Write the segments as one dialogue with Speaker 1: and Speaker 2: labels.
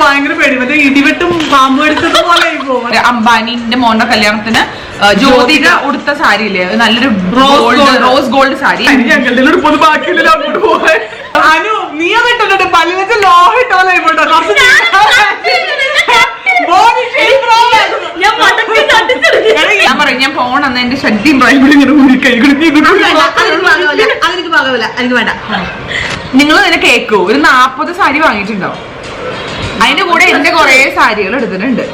Speaker 1: ഭയങ്കര പേടി, മറ്റേ ഇടിവെട്ടും പാമ്പ് എടുത്തത് പോലെ
Speaker 2: അംബാനിന്റെ മോന്റെ കല്യാണത്തിന് ജ്യോതിക ഉടുത്ത സാരി ഇല്ലേ, നല്ലൊരു റോസ് ഗോൾഡ് സാരി.
Speaker 1: ഞങ്ങളുടെ ബാക്കിയില്ല അങ്ങോട്ട് പോകാൻ. അനു നീ അതിട്ടോ പല്ല് വെച്ച ലോഹം ഇട്ടോലെ
Speaker 2: ഞാൻ പറയും ഞാൻ പോണെന്ന് എന്റെ ഷഡ്ഡിയും നിങ്ങൾ തന്നെ കേക്കോ. ഒരു 40 സാരി വാങ്ങിയിട്ടുണ്ടാവും. അതിന്റെ കൂടെ എന്റെ കൊറേ സാരികൾ എടുത്തിട്ടുണ്ട്.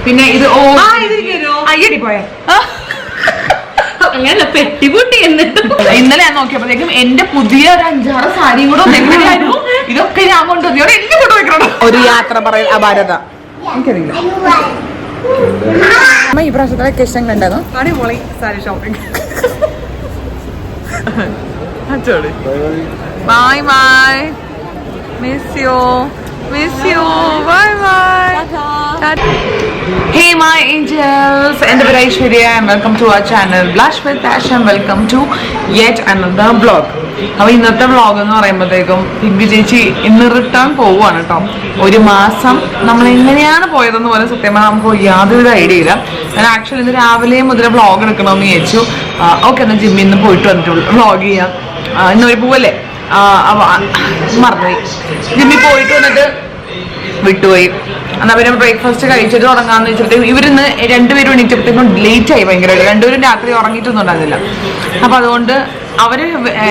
Speaker 2: പിന്നെ ഇത് അയ്യടി പോയ
Speaker 3: അങ്ങനെ പെട്ടിപൂട്ടി എന്നിട്ട്
Speaker 2: ഇന്നലെ ഞാൻ നോക്കിയപ്പോഴത്തേക്കും എന്റെ പുതിയ ഒരു 5-6 സാരിയും കൂടെ എങ്ങനെയായിരുന്നു. ഇതൊക്കെ ഞാൻ കൊണ്ടുവന്നു എന്നെ കൊണ്ട് വെക്കണം. ഒരു യാത്ര പറയൽ അപാരത എനിക്കറിയില്ല. ഈ പ്രാവശ്യത്തെ വെക്കേഷൻ കണ്ടതോ?
Speaker 1: അടിപൊളി sari shopping.
Speaker 2: Bye bye, miss you. Bye bye. Hey my angels, and Aishwarya, and welcome to our channel Blush with Passion. Welcome to yet another vlog. അപ്പോൾ ഇന്നത്തെ വ്ളോഗ് എന്ന് പറയുമ്പോഴത്തേക്കും പിങ്കി ചേച്ചി ഇന്ന് റിട്ടേൺ പോവുകയാണ് കേട്ടോ. ഒരു മാസം നമ്മൾ എങ്ങനെയാണ് പോയതെന്ന് പോലെ സത്യമായി നമുക്ക് യാതൊരു ഐഡിയ ഇല്ല. ഞാൻ ആക്ച്വലി ഇന്ന് രാവിലെ മുതൽ വ്ളോഗ് എടുക്കണമെന്ന് വിചാരിച്ചു. ഓക്കെ, എന്നാൽ ജിമ്മിൽ നിന്ന് പോയിട്ട് വന്നിട്ടുള്ളൂ, വ്ളോഗ് ചെയ്യാം. ഇന്നൊരു പോവല്ലേ, മറന്നുപോയി. ജിമ്മിൽ പോയിട്ട് വന്നിട്ട് വിട്ടുപോയി. എന്നാൽ പിന്നെ ബ്രേക്ക്ഫാസ്റ്റ് കഴിച്ചിട്ട് തുടങ്ങാന്ന് വെച്ചിട്ട് ഇവരിന്ന് 2 പേരും എണീറ്റപ്പോഴത്തേക്കും ലേറ്റ് ആയി ഭയങ്കരമായിട്ട്. 2 പേരും രാത്രി ഉറങ്ങിയിട്ടൊന്നും ഉണ്ടായിരുന്നില്ല. അപ്പം അതുകൊണ്ട് അവർ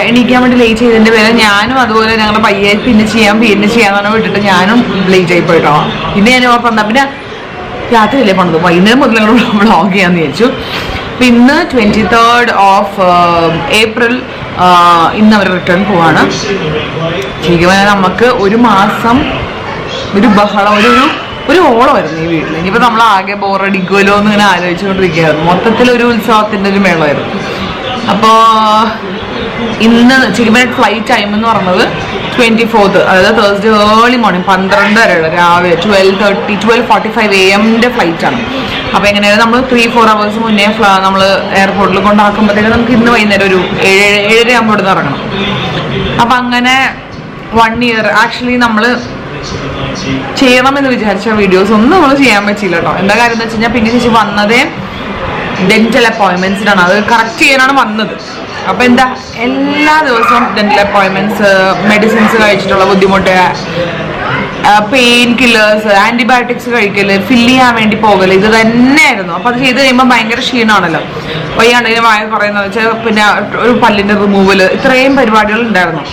Speaker 2: എണീക്കാൻ വേണ്ടി ലേറ്റ് ചെയ്തതിൻ്റെ പേര് ഞാനും അതുപോലെ ഞങ്ങളുടെ പയ്യെ പിന്നെ ചെയ്യാന്ന് പറഞ്ഞാൽ വിട്ടിട്ട് ഞാനും ലേറ്റ് ആയി പോയിട്ടോ. പിന്നെ ഞാൻ ഓർപ്പം പിന്നെ രാത്രിയല്ലേ പണിത് വൈകുന്നേരം മുതൽ ഞങ്ങൾ വ്ളോഗ് ചെയ്യാന്ന് വിചാരിച്ചു. അപ്പം ഇന്ന് 23rd of April ഇന്ന് അവർ റിട്ടേൺ പോവാണ്. ശരിക്കും പറഞ്ഞാൽ നമുക്ക് ഒരു മാസം ഒരു ബഹളം ഒരു ഓളമായിരുന്നു ഈ വീട്ടിൽ. ഇനിയിപ്പോൾ നമ്മൾ ആകെ ബോറടിക്കുമല്ലോ എന്ന് ഇങ്ങനെ ആലോചിച്ചുകൊണ്ടിരിക്കുകയായിരുന്നു. മൊത്തത്തിലൊരു ഉത്സവത്തിൻ്റെ ഒരു മേളമായിരുന്നു. അപ്പോൾ ഇന്ന് ശരിക്കും ഫ്ലൈറ്റ് ടൈം എന്ന് പറഞ്ഞത് 24th, അതായത് തേഴ്സ്ഡേ ഏർലി മോർണിംഗ് 12 വരെയുള്ള രാവിലെ 12:45 AM ഫ്ലൈറ്റാണ്. അപ്പോൾ എങ്ങനെയാണ് നമ്മൾ 3-4 hours മുന്നേ നമ്മൾ എയർപോർട്ടിൽ കൊണ്ടാക്കുമ്പോഴത്തേക്കും നമുക്ക് ഇന്ന് വൈകുന്നേരം ഒരു 7-7:30 ആകുമ്പോൾ ഇവിടുന്ന് ഇറങ്ങണം. അപ്പം അങ്ങനെ 1 year ആക്ച്വലി നമ്മൾ ചെയ്യണമെന്ന് വിചാരിച്ച വീഡിയോസ് ഒന്നും നമ്മൾ ചെയ്യാൻ പറ്റില്ല കേട്ടോ. എന്താ കാര്യം എന്ന് വെച്ച് കഴിഞ്ഞാൽ പിന്നെ ചേച്ചി വന്നതേ ഡെന്റൽ അപ്പോയിൻമെന്റ്സിനാണ്, അത് കറക്റ്റ് ചെയ്യാനാണ് വന്നത്. അപ്പം എന്താ എല്ലാ ദിവസവും ഡെന്റൽ അപ്പോയിൻമെന്റ്സ്, മെഡിസിൻസ് കഴിച്ചിട്ടുള്ള ബുദ്ധിമുട്ട്, പെയിൻ കില്ലേഴ്സ്, ആന്റിബയോട്ടിക്സ് കഴിക്കല്, ഫില്ല് ചെയ്യാൻ വേണ്ടി പോകല്, ഇത് തന്നെയായിരുന്നു. അപ്പം അത് ചെയ്ത് കഴിയുമ്പോൾ ഭയങ്കര ക്ഷീണമാണല്ലോ. വയ്യാണ്ട് വായ പറയുന്നത് വെച്ചാൽ പിന്നെ ഒരു പല്ലിൻ്റെ റിമൂവല്, ഇത്രയും പരിപാടികൾ ഉണ്ടായിരുന്നു.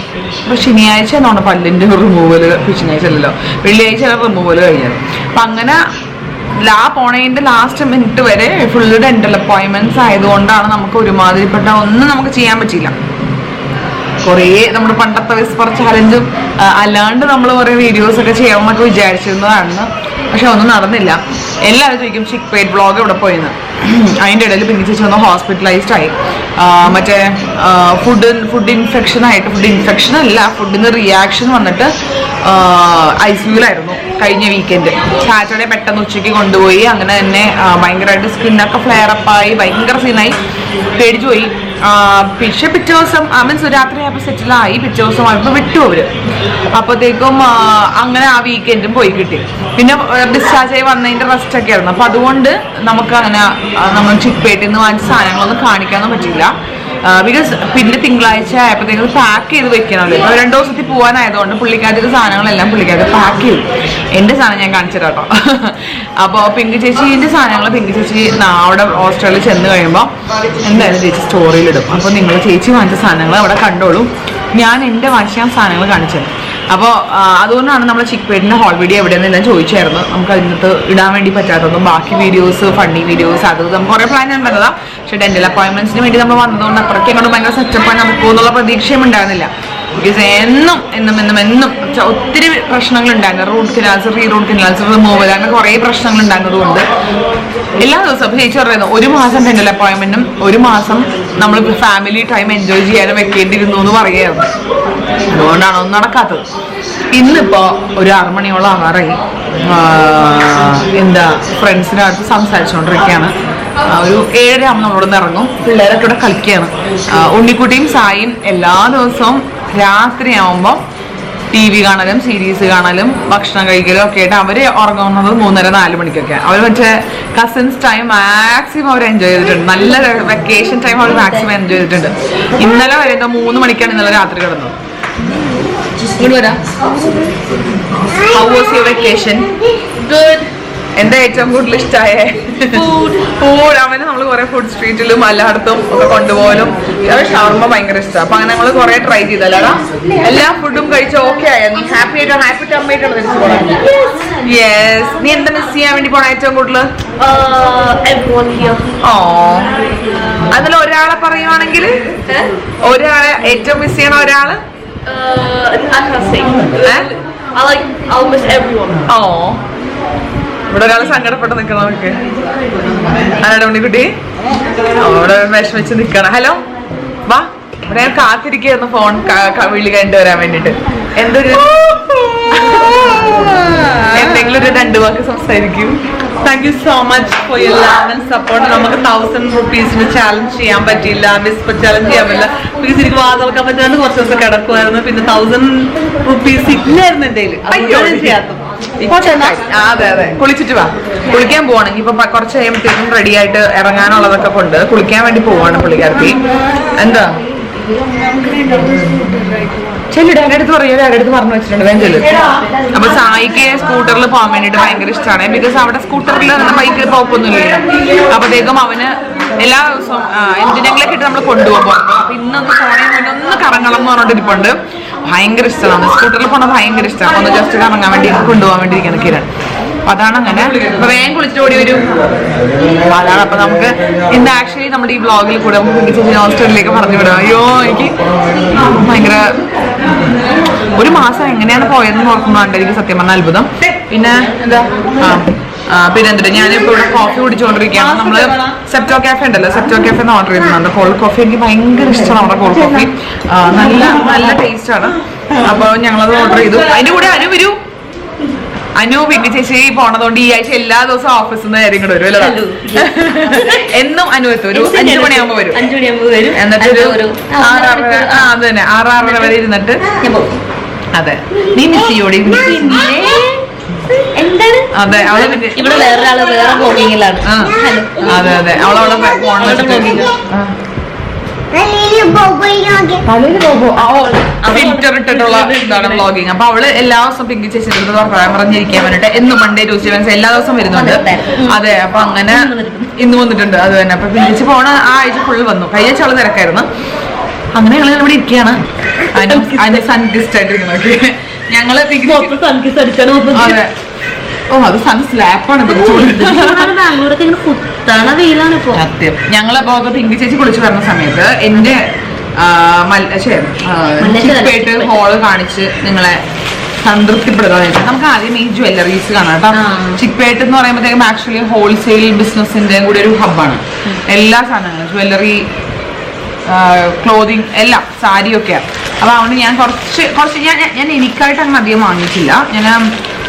Speaker 2: അപ്പോൾ ശനിയാഴ്ച എന്നാണ് പല്ലിൻ്റെ റിമൂവല്, ശനിയാഴ്ച അല്ലല്ലോ വെള്ളിയാഴ്ച റിമൂവല് കഴിഞ്ഞത്. അപ്പം അങ്ങനെ പോണതിൻ്റെ ലാസ്റ്റ് മിനിറ്റ് വരെ ഫുള്ള് ഡെന്റൽ അപ്പോയിൻമെന്റ്സ് ആയതുകൊണ്ടാണ് നമുക്ക് ഒരുമാതിരിപ്പെട്ട ഒന്നും നമുക്ക് ചെയ്യാൻ പറ്റില്ല. കുറേ നമ്മുടെ പണ്ടത്തെ വിസ്പർ ചാലഞ്ചും അല്ലാണ്ട് നമ്മൾ കുറേ വീഡിയോസൊക്കെ ചെയ്യണമെന്നൊക്കെ വിചാരിച്ചിരുന്നതാണ്. പക്ഷെ ഒന്നും നടന്നില്ല. എല്ലാവരും ചോദിക്കും ചിക്ക് പെയ്ഡ് വ്ളോഗ് എവിടെ പോയെന്ന്. അതിൻ്റെ ഇടയിൽ പിന്നെ ചേച്ചി വന്ന് ഹോസ്പിറ്റലൈസ്ഡ് ആയി. മറ്റേ ഫുഡ് ഇൻഫെക്ഷൻ ആയിട്ട്, ഫുഡിന് റിയാക്ഷൻ വന്നിട്ട് ICUലായിരുന്നു കഴിഞ്ഞ വീക്കെൻഡ്. സാറ്റർഡേ പെട്ടെന്ന് ഉച്ചയ്ക്ക് കൊണ്ടുപോയി. അങ്ങനെ തന്നെ ഭയങ്കരമായിട്ട് സ്കിന്നൊക്കെ ഫ്ലെയറപ്പായി, ഭയങ്കര സീനായി, പേടിച്ചു പോയി. പക്ഷെ പിറ്റേ ദിവസം മീൻസ് രാത്രി ആയപ്പോൾ സെറ്റിലായി. പിറ്റേ ദിവസം ആയപ്പോൾ വിട്ടു അവര്. അപ്പോഴത്തേക്കും അങ്ങനെ ആ വീക്കെൻഡും പോയി കിട്ടി. പിന്നെ ഡിസ്ചാർജ് ആയി വന്നതിൻ്റെ റെസ്റ്റൊക്കെ ആയിരുന്നു. അപ്പോൾ അതുകൊണ്ട് നമുക്ക് അങ്ങനെ നമ്മൾ ചിക്ക്പേട്ടിൽ നിന്ന് വാങ്ങിച്ച സാധനങ്ങളൊന്നും കാണിക്കാനൊന്നും പറ്റില്ല. ബിക്കോസ് പിന്നെ തിങ്കളാഴ്ച ആയപ്പോഴത്തേക്കും പാക്ക് ചെയ്ത് വെക്കണമല്ലോ. ഇപ്പോൾ 2 ദിവസത്തിൽ പോകാനായതുകൊണ്ട് പുള്ളിക്കാരുടെ സാധനങ്ങളെല്ലാം പുള്ളിക്കാരുടെ പാക്ക് ചെയ്തു. എൻ്റെ സാധനം ഞാൻ കാണിച്ചു കേട്ടോ. അപ്പോൾ പിങ്കി ചേച്ചീൻ്റെ സാധനങ്ങൾ പിങ്കി ചേച്ചി അവിടെ ഓസ്ട്രേലിയയിൽ ചെന്ന് കഴിയുമ്പോൾ എന്തായാലും ചേച്ചി സ്റ്റോറിയിലിടും. അപ്പോൾ നിങ്ങൾ ചേച്ചി വാങ്ങിച്ച സാധനങ്ങൾ അവിടെ കണ്ടോളൂ. ഞാൻ എൻ്റെ വാങ്ങിച്ച സാധനങ്ങൾ കാണിച്ചത്. അപ്പോൾ അതുകൊണ്ടാണ് നമ്മൾ ചിക്ക്പേട്ടിൻ്റെ ഹോൾ വീഡിയോ എവിടെയെന്നെല്ലാം ചോദിച്ചായിരുന്നു. നമുക്ക് അതിനകത്ത് ഇടാൻ വേണ്ടി പറ്റാത്തതും ബാക്കി വീഡിയോസ്, ഫണ്ണി വീഡിയോസ്, അത് നമുക്ക് കുറേ പ്ലാൻ ഉണ്ടായിരുന്നതാണ്. പക്ഷേ ഡെന്റൽ അപ്പോയിൻമെന്റ്സിന് വേണ്ടി നമ്മൾ വന്നതുകൊണ്ട് അത്രയ്ക്ക് അങ്ങോട്ട് ഭയങ്കര സെറ്റപ്പായി നടക്കുമെന്നുള്ള പ്രതീക്ഷയും ഉണ്ടായിരുന്നില്ല. ബിക്കോസ് എന്നും ഒത്തിരി പ്രശ്നങ്ങൾ ഉണ്ടായിരുന്നു. റൂട്ട് കനാൽസ് റിമൂവൽ, അങ്ങനെ കുറേ പ്രശ്നങ്ങൾ ഉണ്ടായിരുന്നതുകൊണ്ട് എല്ലാ ദിവസവും ചേച്ചി പറയുന്നു 1 മാസം ഡെന്റൽ അപ്പോയിൻമെന്റും 1 മാസം നമ്മൾ ഫാമിലി ടൈം എൻജോയ് ചെയ്യാനും വെക്കേണ്ടിയിരുന്നു എന്ന് പറയുമായിരുന്നു. അതുകൊണ്ടാണ് ഒന്നും നടക്കാത്തത്. ഇന്നിപ്പോൾ ഒരു 6 മണിയോളം ആവാറായി. എന്താ ഫ്രണ്ട്സിനടുത്ത് സംസാരിച്ചുകൊണ്ടിരിക്കുകയാണ്. ഒരു 7:30 ആകുമ്പോൾ നമ്മളോട് ഇറങ്ങും. പിള്ളേരൊക്കെ ഇവിടെ കളിക്കുകയാണ്. ഉണ്ണിക്കുട്ടിയും സായിയും എല്ലാ ദിവസവും രാത്രിയാവുമ്പോൾ TV കാണലും സീരീസ് കാണലും ഭക്ഷണം കഴിക്കലും ഒക്കെ ആയിട്ട് അവര് ഉറങ്ങുന്നത് 3:30-4 മണിക്കൊക്കെ. അവർ മറ്റേ കസിൻസ് ടൈം മാക്സിമം അവർ എൻജോയ് ചെയ്തിട്ടുണ്ട്. നല്ല വെക്കേഷൻ ടൈം അവർ മാക്സിമം എൻജോയ് ചെയ്തിട്ടുണ്ട്. ഇന്നലെ വരെ 3 മണിക്കാണ് ഇന്നലെ രാത്രി കിടന്നത്. ഇങ്ങോട്ട് വരാം. How was your vacation?
Speaker 3: Good.
Speaker 2: എന്താ ഏറ്റവും കൂടുതൽ ഇഷ്ടമായേ? ഫുഡ്. അവന് നമ്മൾ കുറെ ഫുഡ് സ്ട്രീറ്റിലും എല്ലായിടത്തും ഒക്കെ കൊണ്ടുപോകലും അവൻ ഷവർമ്മ ഭയങ്കര ഇഷ്ടമാണ്. അപ്പൊ അങ്ങനെ നമ്മൾ കുറെ ട്രൈ ചെയ്തല്ലേടാ. എല്ലാ ഫുഡും കഴിച്ച് ഓക്കെ ആയോ? നീ ഹാപ്പി ആയിട്ടാണ് തിരിച്ചു പോകണം? യെസ്. നീ എന്താ മിസ് ചെയ്യാൻ വേണ്ടി പോണ ഏറ്റവും കൂടുതൽ?
Speaker 3: Everyone here.
Speaker 2: ഓ, അതിൽ ഒരാളെ പറയുവാണെങ്കിൽ ഒരാളെ ഏറ്റവും മിസ് ചെയ്യണ ഒരാള്?
Speaker 3: I can't say. I'll miss everyone.
Speaker 2: ഓ, ഇവിടെ ഒരാൾ സങ്കടപ്പെട്ട് നിൽക്കണം. നമുക്ക് ആരാണ് ഉണ്ണിക്കുട്ടി? അവിടെ വിഷമിച്ച് നിക്കണം. ഹലോ, വാ. ഇവിടെ ഞാൻ കാത്തിരിക്കുന്നു ഫോൺ വിളി കണ്ടുവരാൻ വേണ്ടിട്ട്. എന്തെങ്കിലും ഒരു 2 വാക്ക് സംസാരിക്കും.
Speaker 1: Thank you so much for your love and support. നമുക്ക് 1000 റുപ്പീസിന് ചാലഞ്ച് ചെയ്യാൻ പറ്റിയില്ല, വിസ്പർ ചാലഞ്ച് ചെയ്യാൻ പറ്റില്ല. പ്ലീസ് എനിക്ക് വാതിൽക്കാൻ പറ്റാണ്ട് കുറച്ച് ദിവസം കിടക്കുമായിരുന്നു. പിന്നെ 1000 റുപ്പീസ് ഇല്ലായിരുന്നു എന്റെ ചെയ്യാത്തത്.
Speaker 2: അതെ അതെ. കുളിച്ചിട്ട് വാ. കുളിക്കാൻ പോവാണ്. ഇപ്പൊ കുറച്ച് കഴിയുമ്പോഴത്തേക്കും റെഡി ആയിട്ട് ഇറങ്ങാനുള്ളതൊക്കെ കൊണ്ട് കുളിക്കാൻ വേണ്ടി പോവാണ് പുള്ളിക്കാർക്ക്. എന്താ ചെല്ലു ഡാഡി അടുത്ത് പറയൂ. ഡാഡി അടുത്ത് പറഞ്ഞു വെച്ചിട്ടുണ്ട്. വേഗം ചെല്ലു. അപ്പൊ സായിക്ക് സ്കൂട്ടറിൽ പോകാൻ വേണ്ടിട്ട് ഭയങ്കര ഇഷ്ടമാണ്. ബിക്കോസ് അവിടെ സ്കൂട്ടറിൽ ബൈക്കിൽ പോക്കൊന്നുമില്ല. അപ്പത്തേക്കും അവന് എല്ലാ ദിവസവും എന്തിനെങ്കിലൊക്കെ ഇട്ട് നമ്മൾ കൊണ്ടുപോകും. അപ്പൊ ഇന്നൊന്ന് പോണേ ഒന്ന് കറങ്ങണം എന്ന് പറഞ്ഞിട്ടിരിപ്പുണ്ട്. ഭയങ്കര ഇഷ്ടമാണ്. സ്കൂട്ടറിൽ പോണത് ഭയങ്കര ഇഷ്ടമാണ്. ഒന്ന് ജസ്റ്റ് കറങ്ങാൻ വേണ്ടി കൊണ്ടുപോകാൻ വേണ്ടി ഇരിക്കണം കിരൺ. അപ്പൊ അതാണ് അങ്ങനെ. അപ്പൊ വേഗം കുളിച്ചിട്ട് ഓടി വരും. അതാണ്. അപ്പൊ നമുക്ക് ഇന്ന് ആക്ച്വലി നമ്മുടെ ഈ വ്ളോഗിൽ കൂടെ നമുക്ക് ഹോസ്റ്റലിലേക്ക് പറഞ്ഞു വിടാം. അയ്യോ, എനിക്ക് ഭയങ്കര ഒരു മാസം എങ്ങനെയാണ് പോയതെന്ന് ഓർക്കുമ്പോഴാണ് എനിക്ക് സത്യം പറഞ്ഞ അത്ഭുതം. പിന്നെ എന്താ പിന്നെ എന്തിട്ട് ഞാനിപ്പോ ഇവിടെ കോഫി കുടിച്ചുകൊണ്ടിരിക്കുകയാണ്. നമ്മള് സെപ്റ്റോ കാഫെ ഉണ്ടല്ലോ, സെപ്റ്റോ കാഫെ ഓർഡർ ചെയ്യുന്നുണ്ട് കോൾഡ് കോഫി. എനിക്ക് ഭയങ്കര ഇഷ്ടമാണ് നമ്മുടെ കോൾഡ് കോഫി. നല്ല നല്ല ടേസ്റ്റ് ആണ്. അപ്പൊ ഞങ്ങളത് ഓർഡർ ചെയ്തു. അതിന്റെ കൂടെ അനു വരൂ. അനു പിന്നെ ചേച്ചി പോണതുകൊണ്ട് ഈ ആഴ്ച എല്ലാ ദിവസവും ഓഫീസിൽ നിന്ന് കാര്യം കൂടെ വരും അല്ലേ? എന്നും അനു എത്തും. ഒരു 5 മണിയാകുമ്പോ വരും. എന്നിട്ട് ഒരു 6-6:30 അത് തന്നെ 6-6:30 വരെ ഇരുന്നിട്ട്. അതെ, നീ മിസ് ചെയ്യോടി?
Speaker 3: എന്താണ്?
Speaker 2: അതെ, അവളെ
Speaker 3: ഇവിടെ വേറൊരാള് വേറെ ബ്ലോഗിങ്ങിലാണ്.
Speaker 2: അതെ അതെ, അവളവിടെ ഫിൽറ്റർ ഇട്ടിട്ടുള്ള ഇതാണ് വ്ളോഗിങ്. അപ്പൊ അവള് എല്ലാ ദിവസവും പിങ്കി ചേച്ചിയുടെ പറഞ്ഞിരിക്കാൻ വേണ്ടിട്ട് എന്നും മൺഡേ ട്യൂസ്ഡേ വെൻസ്ഡേ എല്ലാ ദിവസവും വരുന്നുണ്ട്. അതെ, അപ്പൊ അങ്ങനെ ഇന്ന് വന്നിട്ടുണ്ട്. അത് തന്നെ. അപ്പൊ പിങ്കി ചേച്ചി പോണ ആ ആഴ്ച ഫുള്ള് വന്നു. കഴിഞ്ഞ ആഴ്ച അവള് തിരക്കായിരുന്നു. അങ്ങനെ ഞങ്ങൾ ഇവിടെ ഇരിക്കുകയാണ്. അതിന് സൺകിസ്റ്റ് ആയിട്ടിരിക്കുന്നത് ഞങ്ങള്. അതെ. ഓ, അത് സൺ സ്ലാപ്പാണ്.
Speaker 3: ബാംഗ്ലൂരൊക്കെ ഇങ്ങനെ കുത്തണ വെയിലാണ് ഇപ്പൊ.
Speaker 2: സത്യം. ഞങ്ങളപ്പോ പിങ്കി ചേച്ചി കുളിച്ച് വരുന്ന സമയത്ത് എന്റെ ചിപ്പേട്ട് ഹോള് കാണിച്ച് നിങ്ങളെ സംതൃപ്തിപ്പെടുത്താന്ന് വെച്ചാൽ നമുക്ക് ആദ്യം ഈ ജ്വല്ലറീസ് കാണാം കേട്ടോ. ചിപ്പേട്ട് എന്ന് പറയുമ്പോഴത്തേക്കും ആക്ച്വലി ഹോൾസെയിൽ ബിസിനസിന്റെ കൂടി ഒരു ഹബ്ബാണ്. എല്ലാ സാധനങ്ങളും ജ്വല്ലറി, ക്ലോതിങ് എല്ലാം, സാരിയൊക്കെയാണ്. അപ്പൊ അതുകൊണ്ട് ഞാൻ കുറച്ച് ഞാൻ എനിക്കായിട്ട് അങ്ങനെ അധികം വാങ്ങിയിട്ടില്ല. ഞാൻ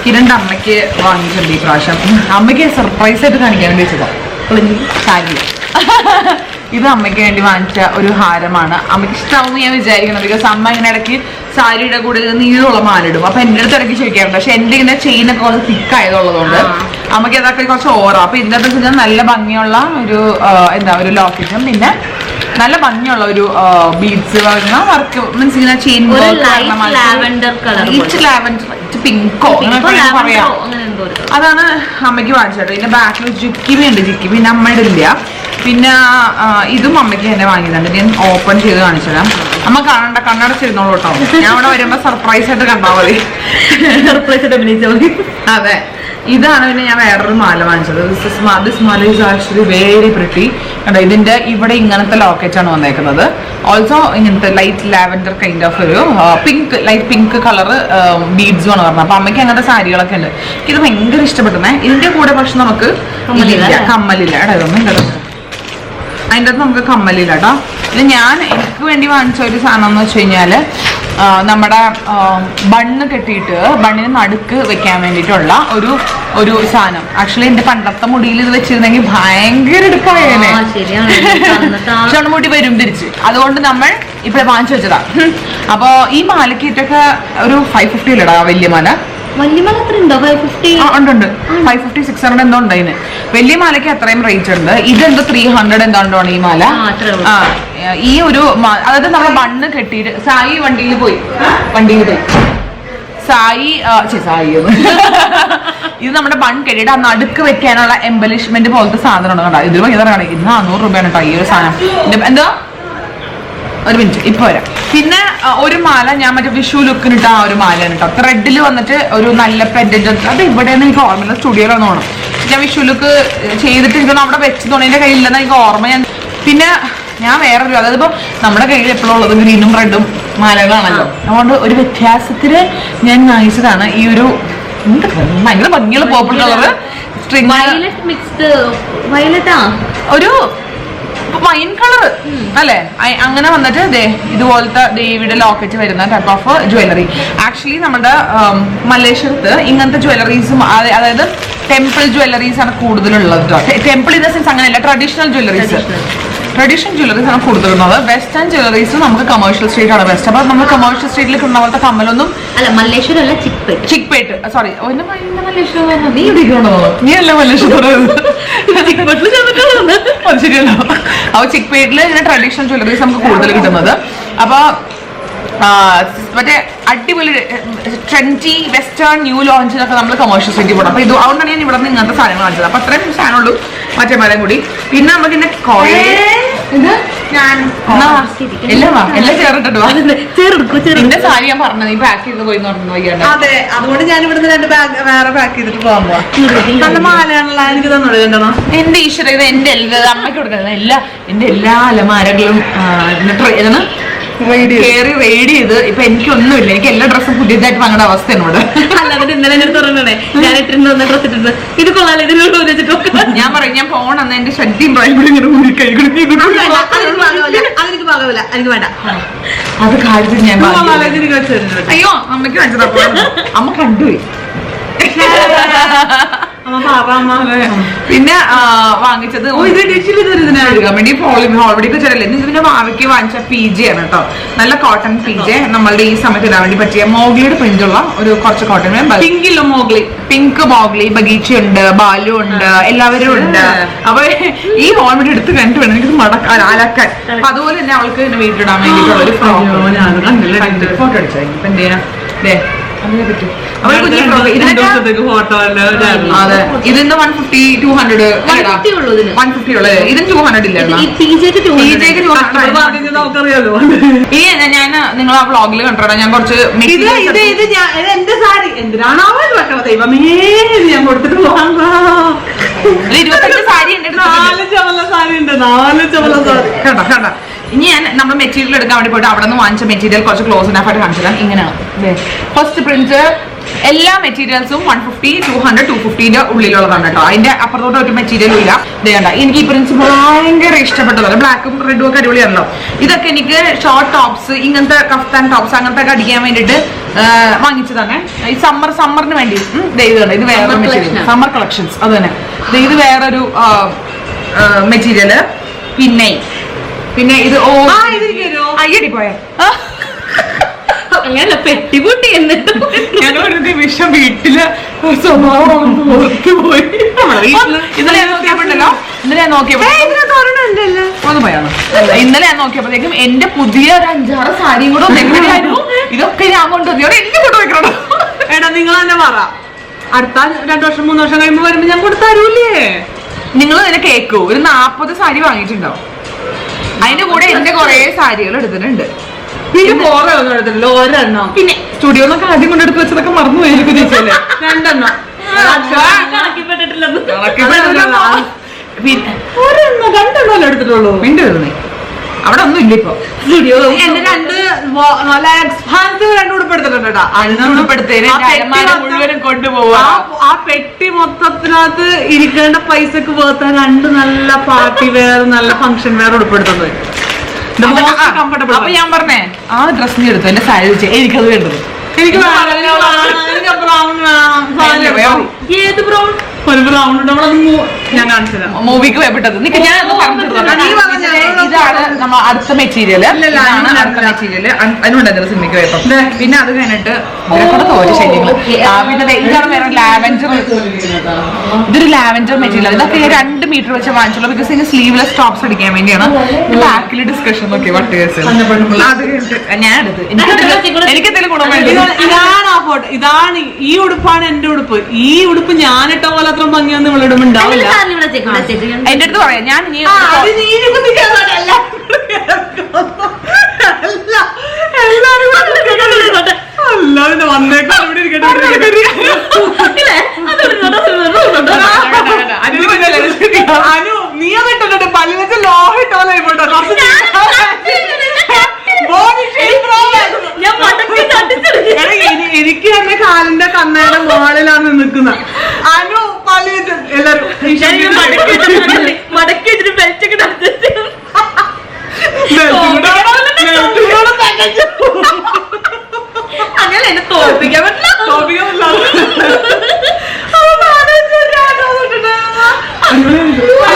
Speaker 2: കിരണിന്റെ അമ്മയ്ക്ക് വാങ്ങിച്ചിട്ടുണ്ട് ഈ പ്രാവശ്യം. അമ്മയ്ക്ക് സർപ്രൈസ് ആയിട്ട് കാണിക്കാൻ വേണ്ടി വെച്ചതോ സാരി. ഇത് അമ്മയ്ക്ക് വേണ്ടി വാങ്ങിച്ച ഒരു ഹാരമാണ്. അമ്മയ്ക്ക് ഇഷ്ടമാവുമെന്ന് ഞാൻ വിചാരിക്കണം. ബിക്കോസ് അമ്മ ഇങ്ങനെ ഇടയ്ക്ക് സാരിയുടെ കൂടെ നീളമുള്ള മാലിടും. അപ്പൊ എന്റെ അടുത്ത് ഇടയ്ക്ക് ചോദിക്കാറുണ്ട്. പക്ഷെ എന്റെ ഇങ്ങനെ ചെയിനൊക്കെ കുറച്ച് തിക്കായതുള്ളതുകൊണ്ട് അമ്മയ്ക്ക് അതൊക്കെ കുറച്ച് ഓവറാ. അപ്പൊ ഇതിനകത്ത് വെച്ചാൽ നല്ല ഭംഗിയുള്ള ഒരു ഒരു ലോക്കറ്റും പിന്നെ നല്ല ഭംഗിയുള്ള ഒരു ബീഡ്സ് വർക്ക് മീൻസ് ഇങ്ങനെ ചെയിൻ പിങ്കോ പറയാം. അതാണ് അമ്മയ്ക്ക് വാങ്ങിച്ചത്. ഇതിന്റെ ബാക്കിൽ ജിക്കിമി ഉണ്ട്. ജിക്കിമി പിന്നെ അമ്മയുടെ ഇല്ല. പിന്നെ ഇതും അമ്മയ്ക്ക് തന്നെ വാങ്ങിയതാണ്. ഞാൻ ഓപ്പൺ ചെയ്ത് കാണിച്ചുതരാം. അമ്മ കാണണ്ട, കണ്ണടച്ചിരുന്നോളൂ കേട്ടോ. ഞാൻ അവിടെ വരുമ്പോ സർപ്രൈസ് ആയിട്ട് കണ്ടാൽ മതി. സർപ്രൈസ് ആയിട്ട് അഭിനയിച്ചാൽ മതി. അതെ, ഇതാണ് പിന്നെ ഞാൻ വേറൊരു മാല വാങ്ങിച്ചത്. This Mala is actually very pretty. കണ്ടോ, ഇതിന്റെ ഇവിടെ ഇങ്ങനത്തെ ലോക്കറ്റ് ആണ് വന്നേക്കുന്നത്. ഓൾസോ ഇങ്ങനത്തെ ലൈറ്റ് ലാവൻഡർ കൈൻഡ് ഓഫ് ഒരു പിങ്ക്, ലൈറ്റ് പിങ്ക് കളർ ബീഡ്സും ആണ് പറഞ്ഞത്. അപ്പൊ അമ്മയ്ക്ക് അങ്ങനത്തെ സാരികളൊക്കെ ഉണ്ട്. ഇത് ഭയങ്കര ഇഷ്ടപ്പെടുന്നേ. ഇതിന്റെ കൂടെ പക്ഷെ നമുക്ക് കമ്മലില്ല. എടാ, ഇതൊന്നും ഇല്ലല്ലോ. അതിൻ്റെ അകത്ത് നമുക്ക് കമ്മലില്ല കേട്ടോ. ഇത് ഞാൻ എനിക്ക് വേണ്ടി വാങ്ങിച്ച ഒരു സാധനം എന്ന് വെച്ച് കഴിഞ്ഞാല് നമ്മുടെ ബണ്ണ് കെട്ടിയിട്ട് ബണ്ണിന് നടുക്ക് വെക്കാൻ വേണ്ടിയിട്ടുള്ള ഒരു സാധനം. ആക്ച്വലി എന്റെ പണ്ടത്തെ മുടിയിൽ ഇത് വെച്ചിരുന്നെങ്കിൽ ഭയങ്കര എടുപ്പായേനെ, ക്ഷണമുടി വരും തിരിച്ച്. അതുകൊണ്ട് നമ്മൾ ഇപ്പഴേ വാങ്ങിച്ചു വെച്ചതാ. അപ്പൊ ഈ മാലക്കിട്ടൊക്കെ ഒരു 550 ഇല്ലടാ വലിയ മാല.
Speaker 3: ഉണ്ട്
Speaker 2: 550 600 എന്തോ ഉണ്ട് അതിന്. വലിയ മാലയ്ക്ക് അത്രയും റേറ്റ് ഉണ്ട്. ഇതെന്തോ 300 എന്താണ്ടാണ് ഈ മാല. ഈ ഒരു അതായത് നമ്മൾ ബണ്ണ് കെട്ടിയിട്ട് സായി വണ്ടിയിൽ പോയി സായി ഇത് നമ്മുടെ ബൺ കെട്ടിയിട്ട് ആ നടുക്ക് വെക്കാനുള്ള എംബലിഷ്മെന്റ് പോലത്തെ സാധനമാണ് കേട്ടോ. ഇതിൽ ഭയങ്കര ഇത് 400 രൂപയാണ് കേട്ടോ ഈ ഒരു സാധനം. എന്താ ഒരു മിനിറ്റ് ഇപ്പൊ വരാം. പിന്നെ ഒരു മാല ഞാൻ മറ്റേ വിഷു ലുക്കിനിട്ട ആ ഒരു മാലയാണ് കേട്ടോ. ത്രെഡിൽ വന്നിട്ട് ഒരു നല്ല പെൻഡന്റ്. അത് ഇവിടെ നിന്ന് എനിക്ക് ഓർമ്മയില്ല, സ്റ്റുഡിയോയിലാണ് തോന്നണം. ഞാൻ വിഷു ലുക്ക് ചെയ്തിട്ട് എനിക്ക് അവിടെ വെച്ച് തോന്നിന്റെ കയ്യിലെന്ന് എനിക്ക് ഓർമ്മ. പിന്നെ ഞാൻ വേറൊരു, അതായത് ഇപ്പൊ നമ്മുടെ കയ്യിൽ എപ്പോഴും ഉള്ളത് ഗ്രീനും റെഡും മാലകളാണല്ലോ. അതുകൊണ്ട് ഒരു വ്യത്യാസത്തില് ഞാൻ വാങ്ങിച്ചതാണ് ഈ ഒരു ഭയങ്കര ഭംഗിയുള്ള പേർപ്പിൾ കളറ് സ്ട്രിങ്, ഒരു വൈൻ കളർ അല്ലെ. അങ്ങനെ വന്നിട്ട് ഇതുപോലത്തെ ദേവിയുടെ ലോക്കറ്റ് വരുന്ന ടൈപ്പ് ഓഫ് ജ്വല്ലറി. ആക്ച്വലി നമ്മുടെ മലേഷ്യത്ത് ഇങ്ങനത്തെ ജ്വല്ലറീസും അതായത് ടെമ്പിൾ ജ്വല്ലറീസ് ആണ് കൂടുതലുള്ളത് കേട്ടോ. ടെമ്പിൾ ഇൻ ദ സെൻസ് അങ്ങനെയല്ല, ട്രഡീഷണൽ ജ്വല്ലറീസ് ആണ് കൂടുതലുള്ളത്. വെസ്റ്റേൺ ജ്വല്ലറീസ് നമുക്ക് കമേഴ്ഷ്യൽ സ്ട്രീറ്റ് ആണ് ബെസ്റ്റ്. അപ്പൊ നമ്മൾ കമേഴ്ഷ്യൽ സ്ട്രീറ്റിൽ കിട്ടുന്ന പോലത്തെ കമ്മലൊന്നും
Speaker 3: അല്ല. മല്ലേശ്വരല്ല,
Speaker 2: ചിക്പേട്ട്. സോറി, നീ ഇടിക്കണോ? നീ അല്ല മല്ലേശ്വരം, ശരിയല്ലോ. അപ്പൊ ചിക്പേട്ടില് ഇങ്ങനെ ട്രഡീഷണൽ ജ്വല്ലറീസ് നമുക്ക് കൂടുതൽ കിട്ടുന്നത്. അപ്പൊ മറ്റേ അടിപൊളി ട്രെൻഡി വെസ്റ്റേൺ ന്യൂ ലോഞ്ചിനൊക്കെ നമ്മൾ കമേഴ്ഷ്യൽ സ്ട്രീറ്റിൽ പോകണം. അപ്പൊ ഇത് അതുകൊണ്ടാണ് ഞാൻ ഇവിടെ നിന്ന് ഇങ്ങനത്തെ സാധനങ്ങൾ കാണിച്ചത്. അപ്പൊ അത്രയും സാധനമുള്ളൂ മറ്റേ മരം കൂടി. പിന്നെ നമുക്ക് പിന്നെ എല്ലാം ചേർത്തിട്ട് സാരി ഞാൻ പറഞ്ഞത് നീ പാക്ക് ചെയ്ത് പോയി പറഞ്ഞു.
Speaker 1: അതെ, അതുകൊണ്ട് ഞാൻ ഇവിടുന്ന് 2 ബാഗ് വേറെ പാക്ക് ചെയ്തിട്ട് പോകാൻ പോവാ. നല്ല മാലയാണല്ലോ എനിക്ക് തന്നോളൂ.
Speaker 2: എന്റെ ഈശ്വര, ഇത് എന്റെ അമ്മയ്ക്ക് കൊടുക്കുന്നത് എന്റെ എല്ലാ അലമാരകളും കയറി റെയ്ഡ് ചെയ്ത് ഇപ്പൊ എനിക്കൊന്നുമില്ല. എനിക്ക് എല്ലാ ഡ്രസ്സും പുതിയതായിട്ട് വാങ്ങേണ്ട അവസ്ഥയാണ് ഇവിടെ.
Speaker 3: അല്ലാതെ ഇന്നലെ എന്നെ തുറന്നേ ഞാൻ ഇട്ടിരുന്ന ഡ്രസ് ഇട്ടിട്ട് ഇത് കൊള്ളാം, ഇതിനോട് വെച്ചിട്ട്
Speaker 2: ഞാൻ പറയും ഞാൻ ഫോൺ അന്ന് എന്റെ ഷഡ്ഡിയും ഡ്രൈവും കൂടി ഇങ്ങനെ ഊരി കൈ കൊടുക്കും.
Speaker 3: അതെനിക്ക് ഭാഗമില്ല, എനിക്ക് വേണ്ട.
Speaker 2: അത് കാണിച്ചിട്ട് ഞാൻ അയ്യോ അമ്മയ്ക്ക് കാണിച്ചതാ. അമ്മ കണ്ടുപോയി. പിന്നെ വാങ്ങിച്ചത് ഹോളിഡേക്ക് ചെറിയ ഇതിന്റെ ഭാവിക്ക് വാങ്ങിച്ച PJ ആണ് കേട്ടോ. നല്ല കോട്ടൺ PJ നമ്മളുടെ ഈ സമയത്ത് ഇടാൻ വേണ്ടി പറ്റിയ മോഗ്ലിയുടെ പ്രിന്റുള്ള ഒരു കുറച്ച് കോട്ടൺ. പിങ്ക് മോഗ്ലി, ബഗീച്ച ഉണ്ട്, ബാലു ഉണ്ട്, എല്ലാവരും ഉണ്ട്. അപ്പൊ ഈ ഹോൾമെറ്റ് എടുത്ത് കണ്ടിട്ട് വേണം എനിക്ക് അലക്കാൻ. അപ്പൊ അതുപോലെ തന്നെ അവൾക്ക് വീട്ടിലിടാൻ വേണ്ടിയിട്ടുള്ള ഒരു ഫ്രോക്ക് ഫോട്ടോ അടിച്ചാൽ ഇപ്പൊ എന്ത് ചെയ്യാ ഇതിന്റെ 150 200 150 ഉള്ളത്. ഇതിന് 200 ഇല്ല. ഈ ഞാൻ നിങ്ങൾ ആ വ്ളോഗിൽ കണ്ടോ ഞാൻ കുറച്ച്
Speaker 1: എന്റെ സാരി എന്തിനാണോ ദൈവമേ ഞാൻ കൊടുത്തിട്ട് പോകാൻ
Speaker 2: 25 സാരി ഉണ്ട്.
Speaker 1: 4 ചവല സാരി ഉണ്ട്. 4 ചവല സാരി
Speaker 2: കണ്ടോ. ഇനി ഞാൻ നമ്മുടെ മെറ്റീരിയൽ എടുക്കാൻ വേണ്ടി പോയിട്ട് അവിടെ നിന്ന് വാങ്ങിച്ച മെറ്റീരിയൽ കുറച്ച് ക്ലോസ് ആയിട്ട് കാണിച്ചതാണ്. ഇങ്ങനെയാണ് ഫസ്റ്റ് പ്രിന്റ്. എല്ലാ മെറ്റീരിയൽസും 150 200 250 ഉള്ളിലുള്ളതാണ് കേട്ടോ. അതിന്റെ അപ്പുറത്തോട്ട് ഒരു മെറ്റീരിയലും ഇല്ല. ഇതേണ്ട എനിക്ക് ഈ പ്രിന്റ്സ് ഭയങ്കര ഇഷ്ടപ്പെട്ടതാണ്. ബ്ലാക്കും റെഡും ഒക്കെ അടിപൊളിയാണല്ലോ. ഇതൊക്കെ എനിക്ക് ഷോർട്ട് ടോപ്സ്, ഇങ്ങനത്തെ കഫ്താൻ ടോപ്സ് അങ്ങനത്തെ ഒക്കെ അടിക്കാൻ വേണ്ടിയിട്ട് വാങ്ങിച്ചതാണ്. ഈ സമ്മറിന് വേണ്ടി. ഇത് വേറെ മെറ്റീരിയൽ, സമ്മർ കളക്ഷൻസ്. അത് തന്നെ. ഇത് വേറൊരു മെറ്റീരിയല്. പിന്നെ ഇത് അയ്യടി പോയ
Speaker 3: അങ്ങനെ പെട്ടിപൂട്ടി എന്നിട്ട്
Speaker 2: ഞങ്ങളൊരു നിമിഷം വീട്ടില് സ്വഭാവം പോയി. ഇന്നലെ ഞാൻ നോക്കിയപ്പോഴത്തേക്കും എന്റെ പുതിയ ഒരു 5-6 സാരിയും കൂടെ എങ്ങനെയായിരുന്നു. ഇതൊക്കെ ഞാൻ കൊണ്ടുവന്നോ എനിക്ക് കൊണ്ടുവയ്ക്കണോ?
Speaker 1: എടാ നിങ്ങൾ തന്നെ പറ, അടുത്ത 2 വർഷം 3 വർഷം കഴിയുമ്പോ വരുമ്പോ ഞാൻ കൊടുത്തരൂല്ലേ?
Speaker 2: നിങ്ങൾ ഇതിനെ കേക്കോ? ഒരു 40 സാരി വാങ്ങിയിട്ടുണ്ടാവും. അതിന്റെ കൂടെ എന്റെ കുറെ സാരികൾ എടുത്തിട്ടുണ്ട്.
Speaker 1: പിന്നെ കുറെ ഒന്നും എടുത്തിട്ടില്ല, ഒരെണ്ണം.
Speaker 2: പിന്നെ സ്റ്റുഡിയോ എന്നൊക്കെ ആദ്യം കൊണ്ടെടുത്ത് വെച്ചതൊക്കെ മറന്നു പോയിരിക്കും ചേച്ചിയല്ലേ?
Speaker 1: 2 എണ്ണം.
Speaker 2: പിന്നെ
Speaker 1: 1 എണ്ണം 2 എണ്ണം എടുത്തിട്ടുള്ളൂ.
Speaker 2: വീണ്ടും എഴുതുന്നേ അവിടെ ഒന്നും ഇല്ല ഇപ്പൊ.
Speaker 1: എന്റെ 2 നല്ല എക്സ്പാൻസീവ് 2 ഉടുപ്പെടുത്തിട്ടുണ്ട് കേട്ടോ.
Speaker 2: മുഴുവനും കൊണ്ടുപോവാ.
Speaker 1: ആ പെട്ടി മൊത്തത്തിനകത്ത് ഇരിക്കേണ്ട പൈസക്ക് പോകാത്ത 2 നല്ല പാർട്ടി വെയർ നല്ല ഫംഗ്ഷൻ വെയർ ഉടുപ്പെടുത്തുന്നത്. കംഫർട്ടബിൾ.
Speaker 2: അപ്പൊ ഞാൻ പറഞ്ഞേ ആ ഡ്രസ് നീ എടുത്തു എന്റെ സാരി വെച്ച് എനിക്കത് വേണ്ടത്.
Speaker 1: എനിക്ക് ബ്രൗൺ വേണം.
Speaker 3: ഏത് ബ്രൗൺ?
Speaker 1: ഒരു ബ്രൗൺ ഞാൻ കാണിച്ചു തരാം.
Speaker 2: മൂവിക്ക് പോയപ്പെട്ടത് ഞാൻ ഇതാണ് നമ്മ അടുത്ത മെറ്റീരിയൽ. ഇതാണ് അടുത്ത മെറ്റീരിയൽ. അതിനുണ്ടായിരുന്നു സിനിമയ്ക്ക് പോയപ്പോ. പിന്നെ അത് കഴിഞ്ഞിട്ട് തോറ്റ ശല്യങ്ങള്. പിന്നെ ഇതാണ് വേറെ ലാവൻഡർ. ഇതൊരു ലാവൻഡർ മെറ്റീരിയൽ. ഇതൊക്കെ 2 മീറ്റർ വെച്ച് വാങ്ങിച്ചുള്ളൂ. ബിക്കോസ് ഇതിന് സ്ലീവ്ലെസ് ടോപ്സ് അടിക്കാൻ വേണ്ടിയാണ്. ബാക്കിൽ ഡിസ്കഷൻ നോക്കി വട്ട് കേസ് അത് ഞാൻ എടുത്ത് എനിക്കെന്തെങ്കിലും ഗുണം വേണ്ടി.
Speaker 1: ഇതാണ് ആ ഫോട്ടോ. ഇതാണ് ഈ ഉടുപ്പാണ് എന്റെ ഉടുപ്പ്. ഈ ഉടുപ്പ് ഞാനിട്ട പോലെ അത്ര ഭംഗിയൊന്നും ഇവിടെ ഇടുമ്പോണ്ടാവില്ല.
Speaker 2: എന്റെ അടുത്ത് പറയാം ഞാൻ ഇനി
Speaker 1: അല്ലാതെ വന്നേക്കാൾ ഇവിടെ ഇരിക്കട്ടെ. അനു നീ അതിട്ടോ പല്ല് വെച്ച് ലോഹ ഇട്ടോലെ എനിക്ക് തന്നെ കാലിന്റെ കണ്ണയുടെ മോളിലാണ് നിൽക്കുന്നത്. അനു പല്ല് വെച്ച് എല്ലാരും
Speaker 3: മടക്കി വെച്ചിട്ട് ബെൽറ്റൊക്കെ അങ്ങനെ എന്നെ തോൽപ്പിക്കാൻ പറ്റില്ല.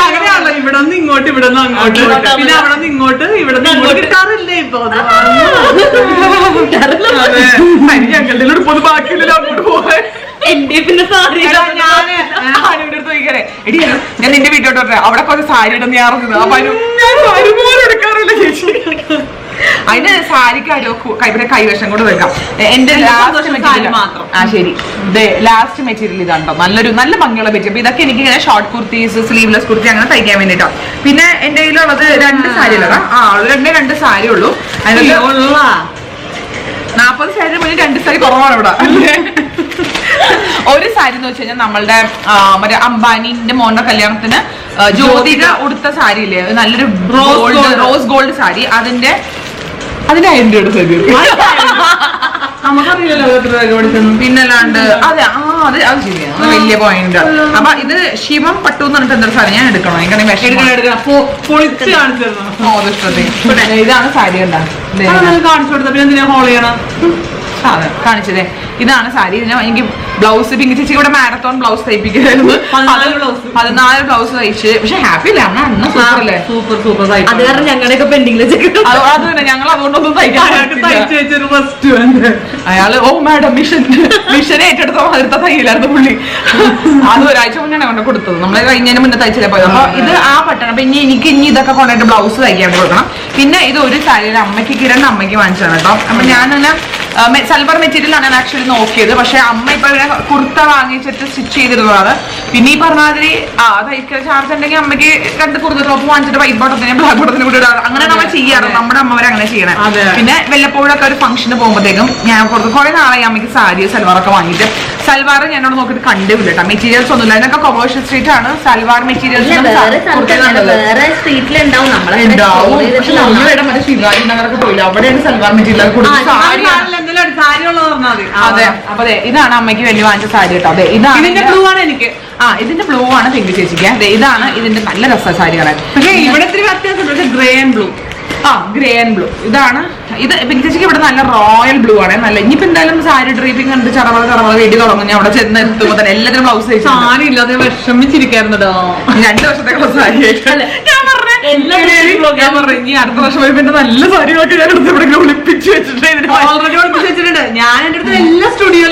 Speaker 1: അങ്ങനെയാണല്ലോ ഇവിടെ നിന്ന് ഇങ്ങോട്ട്, ഇവിടെ നിന്ന് അങ്ങോട്ട്, പിന്നെ അവിടെ നിന്ന് ഇങ്ങോട്ട്, ഇവിടെ നിന്ന് ഇങ്ങോട്ട് കിട്ടാറില്ലേ ഇപ്പൊ? ഞങ്ങളുടെ ഉടുപ്പൊന്നും ബാക്കിയില്ല അങ്ങോട്ട് പോകാൻ.
Speaker 3: എന്റെ പിന്നെ സാരി
Speaker 2: ഞാൻ നിന്റെ വീട്ടിലോട്ട് പറഞ്ഞ അവിടെ കുറച്ച് സാരി ഇടുന്ന ഞാൻ ഇറങ്ങുന്നത്. അപ്പൊ ഞാൻ സാരി പോലും എടുക്കാറില്ല ചേച്ചി. അതിന് സാരിക്കാരോ കൈവശം കൂടെ വെക്കാം. എന്റെ ലാസ്റ്റ് മെറ്റീരിയൽ മാത്രം. ആ ശരി, ലാസ്റ്റ് മെറ്റീരിയൽ ഇതാണ്ടോ നല്ല ഭംഗിയുള്ള മെറ്റീരിയൽ. ഇതൊക്കെ എനിക്ക് ഇങ്ങനെ ഷോർട്ട് കുർത്തീസ്, സ്ലീവ്ലെസ് കുർത്തി അങ്ങനെ തയ്ക്കാൻ വേണ്ടിട്ടോ. പിന്നെ എന്റെ കയ്യിലുള്ളത് 2 സാരി അല്ലതാ. രണ്ട് സാരി ഉള്ളൂ. 40 സാരി മുന്നേ 2 സാരി കുറവാണ് ഇവിടെ. ഒരു സാരി എന്ന് വെച്ച് കഴിഞ്ഞാൽ നമ്മളുടെ മറ്റേ അംബാനിന്റെ മോന്റെ കല്യാണത്തിന് ജ്യോതിക ഉടുത്ത സാരി ഇല്ലേ, നല്ലൊരു റോസ് ഗോൾഡ് സാരി. അതിന്റെ 1000 രൂപയുടെ സാരി. പിന്നല്ലാണ്ട് അതെ അത് ശരിയാണ്, വലിയ പോയിന്റ്. അപ്പൊ ഇത് ശിവം പട്ടു എന്ന് പറഞ്ഞിട്ട് എന്തൊരു സാരി ഞാൻ എടുക്കണോ? ഇതാണ് സാരി. എന്താ
Speaker 1: കാണിച്ചു കൊടുത്ത പിന്നെ എന്തിനാ ഫോളോ ചെയ്യണം?
Speaker 2: കാണിച്ചതേ ഇതാണ് സാരി. ഇതിന് എനിക്ക് ബ്ലൗസ് പിങ്ക് ചേച്ചി ഇവിടെ മാരത്തോൺ ബ്ലൗസ് തയ്പ്പിക്കുമായിരുന്നു. 14 ബ്ലൗസ് തയ്ച്ച്. പക്ഷെ ഹാപ്പി അല്ലേ അന്ന്? സൂപ്പർ അല്ലേ?
Speaker 3: സൂപ്പർ. അത് കാരണം ഞങ്ങളുടെയൊക്കെ പെൻഡിംഗ്
Speaker 2: അത് തന്നെ ഞങ്ങൾ അതുകൊണ്ടൊന്നും തയ്ക്കാൻ. അയാള് ഓ മാഡം മിഷൻ ഏറ്റെടുത്ത മാതിരത്തെ തയ്യിലായിരുന്നു പുള്ളി. അത് ഒരാഴ്ച മുന്നാണ് കൊണ്ട് കൊടുത്തത്. നമ്മള് കഴിഞ്ഞതിന് മുന്നേ തയ്ച്ചില്ലേ പോയത്. അപ്പൊ ഇത് ആ പട്ടണം. അപ്പൊ എനിക്ക് ഇനി ഇതൊക്കെ കൊണ്ടിട്ട് ബ്ലൗസ് തയ്ക്കാൻ കൊടുക്കണം. പിന്നെ ഇത് ഒരു സാരിയുടെ അമ്മയ്ക്ക് കിരൺ അമ്മയ്ക്ക് വാങ്ങിച്ചതാണ് കേട്ടോ. അപ്പൊ ഞാനെന്നെ സൽവാർ മെറ്റീരിയൽ ആണ് ആക്ച്വലി നോക്കിയത്. പക്ഷെ അമ്മ ഇപ്പൊ ഇവിടെ കുർത്ത വാങ്ങിച്ചിട്ട് സ്റ്റിച്ച് ചെയ്തിരുന്നതാണ്. പിന്നെ ഈ പറഞ്ഞ മാതിരി തയ്ക്കൽ ചാർജ് ഉണ്ടെങ്കിൽ അമ്മയ്ക്ക് 2 കുർത്ത ടോപ്പ് വാങ്ങിച്ചിട്ട് വൈറ്റ് ബോട്ടത്തിന് ബ്ലാക്ക് ബോട്ടത്തിന് കൂടി ഇടാറ്. അങ്ങനെ നമ്മൾ ചെയ്യാറ്. നമ്മുടെ അമ്മവരെ അങ്ങനെ ചെയ്യണേ. പിന്നെ വല്ലപ്പോഴൊക്കെ ഒരു ഫംഗ്ഷന് പോകുമ്പോഴത്തേക്കും ഞാൻ കുറെ നാളായി അമ്മയ്ക്ക് സാരി സൽവാറൊക്കെ വാങ്ങിയിട്ട്. സൽവാർ ഞാനോട് നോക്കിയിട്ട് കണ്ടില്ല കേട്ടോ. മെറ്റീരിയൽസ് ഒന്നുമില്ല. അതിനൊക്കെ കൊമേഴ്ഷ്യൽ സ്ട്രീറ്റ് ആണ്. സൽവാർ മെറ്റീരിയൽസ്
Speaker 3: സ്ട്രീറ്റിലുണ്ടാവും.
Speaker 2: മറ്റേ ശിവാജി നഗറൊക്കെ പോയില്ല, അവിടെയാണ് സൽവാർ മെറ്റീരിയൽ കൂടുതൽ. അതെ. അപ്പൊ ഇതാണ് അമ്മയ്ക്ക് വേണ്ടി വാങ്ങിച്ച സാരി കേട്ടോ. അതെ ഇതാണ്
Speaker 1: ഇതിന്റെ ബ്ലൂ ആണ് എനിക്ക്.
Speaker 2: ഇതിന്റെ ബ്ലൂ ആണ് പിങ്ക് ചേച്ചിക്ക്. അതെ ഇതാണ് ഇതിന്റെ നല്ല രസ സാരി കാണാൻ.
Speaker 1: പക്ഷേ ഇവിടെ ഇത്തിരി വ്യത്യാസം, grey and blue.
Speaker 2: Grey and blue. ഇതാണ് ഇത് പിങ്ക് ചേച്ചിക്ക് ഇവിടെ നല്ല റോയൽ ബ്ലൂ ആണ്. നല്ല ഇനിയിപ്പോ എന്തായാലും സാരി ഡ്രീപ്പിംഗ് കണ്ട് ചറവള വേണ്ടി തുടങ്ങും. ഞാൻ അവിടെ ചെന്ന് എത്തുമ്പോ തന്നെ എല്ലാത്തിനും ബ്ലൗസ് തയ്ച്ചു.
Speaker 1: സാരി ഇല്ലാതെ വിഷമിച്ചിരിക്കായിരുന്നോ
Speaker 2: 2 വർഷത്തേക്കുള്ള സാരി ആയിട്ട്. ഞാൻ പറഞ്ഞു ഇനി അടുത്ത വർഷം വരുമ്പോ നല്ല സാരികളൊക്കെ ഞാൻ എടുത്ത് ഇവിടെ ഒളിപ്പിച്ച് വെച്ചിട്ടുണ്ട്.
Speaker 1: ഓൾറെഡി ഒളിപ്പിച്ച് വെച്ചിട്ടുണ്ട്. ഞാൻ എന്റെ അടുത്ത് എല്ലാ സ്റ്റുഡിയോ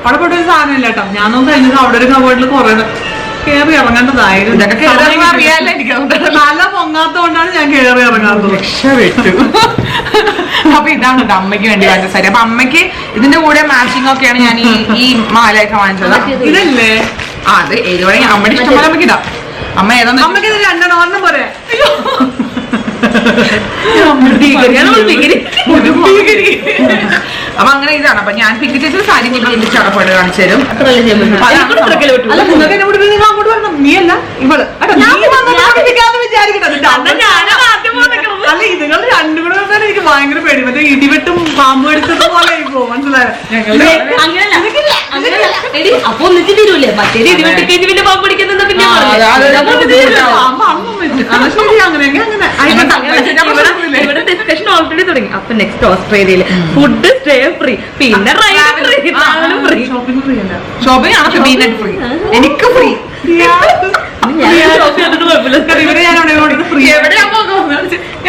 Speaker 1: അവിടെ പോയിട്ട് ഒരു സാധനം ഇല്ല കേട്ടോ. ഞാനൊന്നും കഴിഞ്ഞത് അവിടെ ഒരു കബോർഡിൽ കുറേ കേറി ഇറങ്ങേണ്ടതായിരുന്നു.
Speaker 2: ഇതൊക്കെ അറിയാല്ല എനിക്ക്.
Speaker 1: നല്ല പൊങ്ങാത്തോണ്ടാണ് ഞാൻ കേറി ഇറങ്ങാത്തത്.
Speaker 2: രക്ഷപ്പെട്ടു. അപ്പൊ ഇതാണ് അമ്മയ്ക്ക് വേണ്ടി വാങ്ങിച്ച സാരി. അപ്പൊ അമ്മയ്ക്ക് ഇതിന്റെ കൂടെ മാച്ചിങ് ഒക്കെയാണ് ഞാൻ ഈ മാലയൊക്കെ വാങ്ങിച്ചത്.
Speaker 1: ഇതല്ലേ
Speaker 2: അത് ഏത് വേണമെങ്കിൽ അമ്മയുടെ ഇഷ്ടം പോലെ അമ്മയ്ക്ക് ഇടാം. അമ്മ ഏതാ
Speaker 1: അമ്മയ്ക്ക് ഇത് 2 പോരെ?
Speaker 2: അപ്പൊ അങ്ങനെ ഇതാണ്. അപ്പൊ ഞാൻ പിങ്ക് ചേച്ചി സാരി ചടപ്പോട്ട് കാണിച്ചു തരും.
Speaker 1: അങ്ങോട്ട് വരണം. നീയല്ല ഇവള് വിചാരിക്കട്ടെ. അല്ല ഇതുങ്ങൾ 2 കൂടെ വന്നാൽ എനിക്ക് ഭയങ്കര പേടി. മറ്റേ ഇടിവെട്ടും പാമ്പ് എടുത്തത് പോലെ മനസ്സിലായോ?
Speaker 3: അപ്പൊ ഒന്നിച്ച് കുഴപ്പമില്ല. മറ്റേ ഇടിവെട്ടി കഴിഞ്ഞ് പിന്നെ പാമ്പ് പിടിക്കുന്ന പിന്നെ ഇവിടെ ഡിസ്കഷൻ ഓൾറെഡി തുടങ്ങി. അപ്പൊ നെക്സ്റ്റ് ഓസ്ട്രേലിയയില് ഫുഡ് സ്റ്റേ ഫ്രീ, പിന്നെ ഫ്രീ,
Speaker 2: ഷോപ്പിംഗ് ആണ് ഫ്രീ, എനിക്ക് ഫ്രീ.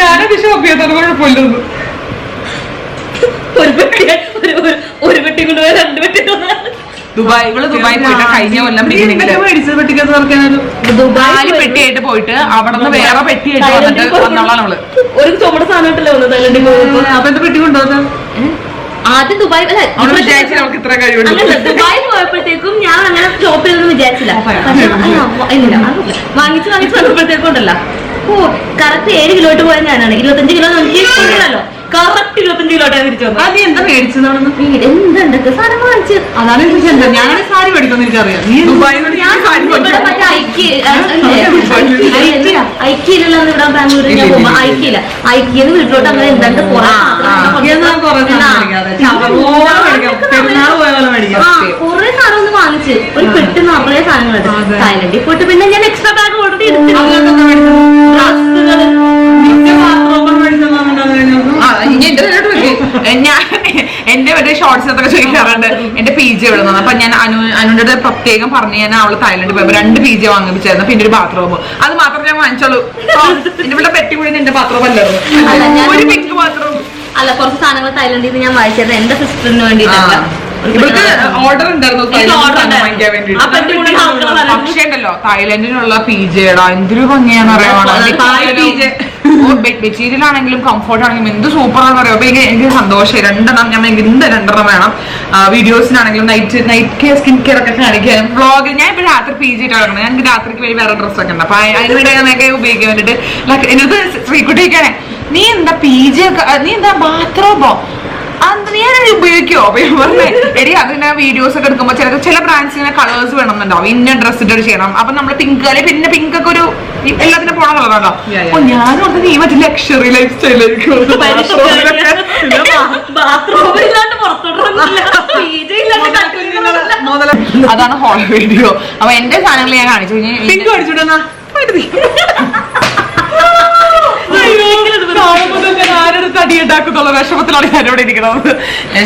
Speaker 2: ഞാനൊക്കെ ഷോപ്പ് ചെയ്യാത്ത കുഴപ്പമില്ലൊന്നും.
Speaker 3: ഒരു പെട്ടി കൊണ്ടുപോയി 2 പെട്ടി
Speaker 2: ദുബായ് പോയിട്ട് കഴിഞ്ഞ കൊല്ലം ദുബായ് പെട്ടിയായിട്ട് പോയിട്ട് അവിടെ നിന്ന് വേറെ പെട്ടിയായിട്ട് വന്നിട്ട് വന്നോളാണ് അവള്.
Speaker 3: ഒരു ചുമട് സാധനമായിട്ടല്ലേ വന്നത് തൈലൻഡിൽ പോകുമ്പോ.
Speaker 1: അപ്പൊ എന്താ പെട്ടി കൊണ്ടുപോകുന്നത്?
Speaker 3: ആദ്യം ദുബായ്
Speaker 2: വിചാരിച്ചില്ല അവൾക്ക് ഇത്ര കഴിവുണ്ട്.
Speaker 3: ദുബായ് പോയപ്പോഴത്തേക്കും ഞാൻ അങ്ങനെ ഷോപ്പ് ചെയ്തൊന്നും വിചാരിച്ചില്ല. ഇല്ല വാങ്ങിച്ച് വന്നപ്പോഴത്തേക്കും ഉണ്ടല്ലോ, കറക്റ്റ് 7 കിലോട്ട് പോയ ഞാനാണ്. 25 കിലോ നോക്കിയല്ലോ, കറക്റ്റ് 25 കിലോട്ടാണ് തിരിച്ചു വന്നത്.
Speaker 1: അത് എന്താ മേടിച്ചത്?
Speaker 3: എന്തൊക്കെ സാധനം വാങ്ങിച്ച്.
Speaker 1: അതാണ് ഞാൻ സാരി മേടിക്കുമെന്ന് എനിക്കറിയാം. നീ
Speaker 3: ഐക്യയിലുള്ള ഇവിടെ ബാംഗ്ലൂരിൽ ഞാൻ പോകുമ്പോ ഐക്യയില്ല, ഐക്യെന്ന് വീട്ടിലോട്ട് അങ്ങനെ എന്താണ്ട് കുറെ സാധനം ഒന്ന് വാങ്ങിച്ച് ഒരു പെട്ടി നിറയെ സാധനങ്ങളുണ്ട്. തായ്ലൻഡിൽ പോയിട്ട് പിന്നെ ഞാൻ എക്സ്ട്രാ ബാഗ് ഓർഡർ ചെയ്തിട്ടുണ്ട്.
Speaker 2: ഞാൻ എന്റെ മറ്റേ ഷോർട്സ് ഒക്കെ ചോദിക്കാറുണ്ട് എന്റെ PG എവിടെ നിന്ന്. അപ്പൊ ഞാൻ അനുവിന്റെ പ്രത്യേകം പറഞ്ഞു, ഞാൻ അവള് തായ്ലൻഡിൽ പോയപ്പോ 2 PG വാങ്ങിപ്പിച്ചായിരുന്നു, പിന്നെ ഒരു ബാത്റൂം. അത് മാത്രം ഞാൻ വാങ്ങിച്ചോളൂ. എന്റെ ഇവിടെ പെട്ടി കൂടി എന്റെ ബാത്റൂം അല്ലായിരുന്നു, ഒരു പിങ്ക് ബാത്റൂം.
Speaker 3: അല്ല, കുറച്ച് സാധനങ്ങൾ തായ്ലൻഡിൽ നിന്ന് ഞാൻ വാങ്ങിച്ചത് എന്റെ സിസ്റ്ററിന് വേണ്ടിയിട്ടല്ല.
Speaker 2: ഇവർക്ക് ഓർഡർ ഉണ്ടായിരുന്നു വാങ്ങിക്കാൻ വേണ്ടിട്ട്. പക്ഷേ ഉണ്ടല്ലോ തായ്ലൻഡിലുള്ള PG ടാ എന്തൊരു ഭംഗിയാന്ന് അറിയാമോ. മെറ്റീരിയൽ ആണെങ്കിലും കംഫോർട്ട് ആണെങ്കിലും എന്ത് സൂപ്പറാന്ന് പറയാം. അപ്പൊ എനിക്ക് സന്തോഷമായി. 2 ഞാൻ എന്ത് 2 വേണം. വീഡിയോസിനാണെങ്കിലും നൈറ്റ് സ്കിൻ കെയർ ഒക്കെ കാണിക്കാനും വ്ളോഗ്. ഞാൻ ഇപ്പൊ രാത്രി PG ഇട്ടാണ്, ഞങ്ങൾക്ക് രാത്രിക്ക് വേണ്ടി വേറെ ഡ്രസ്സൊക്കെ ഉണ്ട്. അപ്പൊ അതിന് വേണ്ടി ഞാനൊക്കെ ഉപയോഗിക്കാൻ വേണ്ടിട്ട് എന്നത് ശ്രീകുട്ടിക്കാണേ, നീ എന്താ PG ഒക്കെ, നീ എന്താ ബാത്റൂമോ ഞാനത് ഉപയോഗിക്കുവോ? പറഞ്ഞേ എടി അതിന് വീഡിയോസ് ഒക്കെ എടുക്കുമ്പോ ചില ബ്രാൻഡ്സിന് കളേഴ്സ് വേണമെന്നുണ്ടാവും, ഇന്ന ഡ്രസ് ഇട്ട് ചെയ്യണം. അപ്പൊ നമ്മള് പിങ്ക് അല്ലെ പിന്നെ പിങ്ക് ഒക്കെ ഒരു എല്ലാത്തിനും പോണ കളറാണോ. അപ്പൊ ഞാനും നീ മറ്റേ ലക്ഷറി ലൈഫ് സ്റ്റൈലായിരിക്കും. അതാണ് ഹോൾ വീഡിയോ. അപ്പൊ എന്റെ സാധനങ്ങൾ ഞാൻ കാണിച്ചു പിങ്ക് അടിച്ചിട്ടുണ്ടെന്നാ അടിയുണ്ടാക്കുന്നുള്ള വിഷമത്തിലാണ് ഞാനിവിടെ ഇരിക്കുന്നത്.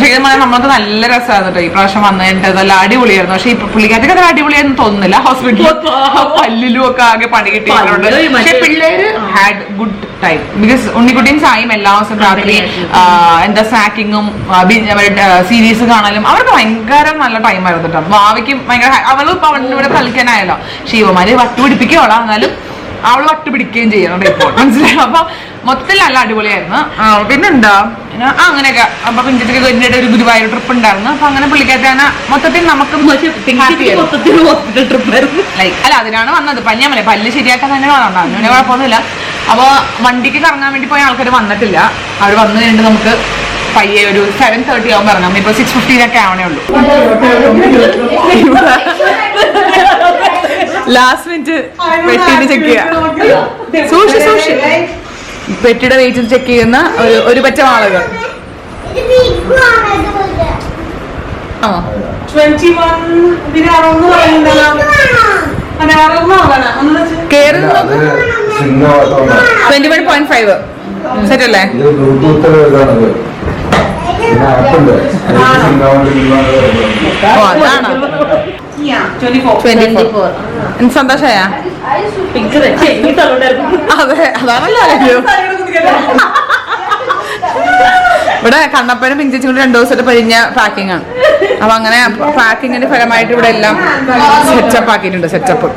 Speaker 2: ശരിക്കും പറഞ്ഞാൽ നമ്മൾക്ക് നല്ല രസമായിരുന്നു കേട്ടോ ഈ പ്രാവശ്യം വന്നു കഴിഞ്ഞിട്ട്. നല്ല അടിപൊളിയായിരുന്നു. പക്ഷെ ഇപ്പൊ പുള്ളിക്കാർക്ക് അത് അടിപൊളിയായിരുന്നു തോന്നുന്നില്ല. ഹോസ്പിറ്റലിൽ പല്ലിലും ഒക്കെ ആകെ പണി കിട്ടിയിട്ടുണ്ട്. പക്ഷെ പിള്ളേര് ഹാഡ് ഗുഡ് ടൈം. ബിക്കോസ് ഉണ്ണിക്കുട്ടിയും സായും എല്ലാ ദിവസവും രാത്രി എന്താ സ്നാക്കിങ്ങും സീരീസ് കാണാനും അവർക്ക് ഭയങ്കര നല്ല ടൈമായിരുന്നു കേട്ടോ. ഭാവിക്കും ഭയങ്കര അവളും ഇപ്പൊ അവളുടെ ഇവിടെ കളിക്കാനായല്ലോ. ശിവമാര് വട്ടുപിടിപ്പിക്കോളാം, എന്നാലും അവള് വട്ടുപിടിക്കുകയും ചെയ്യണം ഇപ്പോൾ, മനസ്സിലായോ. അപ്പൊ മൊത്തത്തിൽ നല്ല അടിപൊളിയായിരുന്നു. പിന്നെന്താ അങ്ങനെയൊക്കെ. അപ്പൊ പിഞ്ചത്തേക്ക് ഒരു ഗുരുവായൂർ ട്രിപ്പ് ഉണ്ടായിരുന്നു. അപ്പൊ അങ്ങനെ പുള്ളിക്കാറ്റാണ് മൊത്തത്തിൽ നമുക്ക് അല്ല അതിനാണ് വന്നത്. പഞ്ഞാമല്ലേ പല്ല് ശരിയാക്കാൻ തന്നെ വന്നതാണ്, അങ്ങനെ കുഴപ്പമൊന്നുമില്ല. അപ്പൊ വണ്ടിക്ക് കറങ്ങാൻ വേണ്ടി പോയ ആൾക്കാർ വന്നിട്ടില്ല. അവർ വന്നു കഴിഞ്ഞിട്ട് നമുക്ക് പയ്യെ ഒരു 7:30 ആവുമ്പോൾ ഇറങ്ങാം. ഇപ്പൊ 6:15 ആവണേ ഉള്ളൂ. ലാസ്റ്റ് മിനിറ്റ് പെട്ടിയിൽ ചെക്ക് ചെയ്യാം. സൂക്ഷി പെട്ടിയുടെ വെയിറ്റ് ചെക്ക് ചെയ്യുന്ന ഒരു പറ്റം ആളുകൾ. കേറി 21.5 സെറ്റ് അല്ലേ? അതാണ് 24. സന്തോഷായ? അതെ, അതാണല്ലോ ഇവിടെ കണ്ണപ്പനും പിഞ്ചേച്ചും കൂടി 2 ദിവസമായിട്ട് പരിഞ്ഞ പാക്കിംഗ് ആണ്. അപ്പൊ അങ്ങനെ പാക്കിങ്ങിന്റെ ഫലമായിട്ട് ഇവിടെ എല്ലാം സെറ്റപ്പ് ആക്കിയിട്ടുണ്ട്. സെറ്റപ്പ്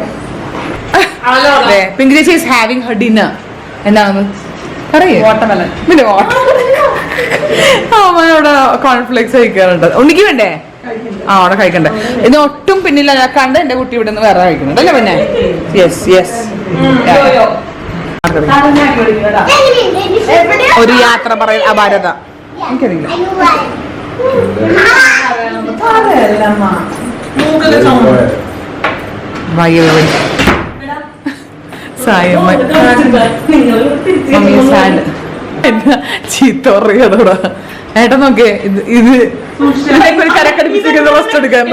Speaker 2: പിങ്ക് ചേച്ചി ഈസ് ഹാവിംഗ് ഹർ ഡിന്നർ. എന്താണെന്ന് അറിയോ? വാട്ടർമെലൺ. പിന്നെ അവിടെ കോൺഫ്ലെക്സ് കഴിക്കാറുണ്ട്. ഉണ്ണിക്ക് വേണ്ടേ? അവിടെ കഴിക്കണ്ടേ? ഇത് ഒട്ടും പിന്നിലാക്കാണ്ട് എന്റെ കുട്ടി ഇവിടെ നിന്ന് വേറെ കഴിക്കുന്നുണ്ട് അല്ലേ? പിന്നെ യെസ് ഒരു യാത്ര പറയൽ അപാരത. എനിക്കറിയില്ല. ചീത്ത പറയുകയാണോടാ ഏട്ടൻ നോക്കേ. ഇത് ഒരു കരക്കടിപ്പിച്ചിരിക്കുന്ന റെസ്റ്റ് എടുക്കാൻ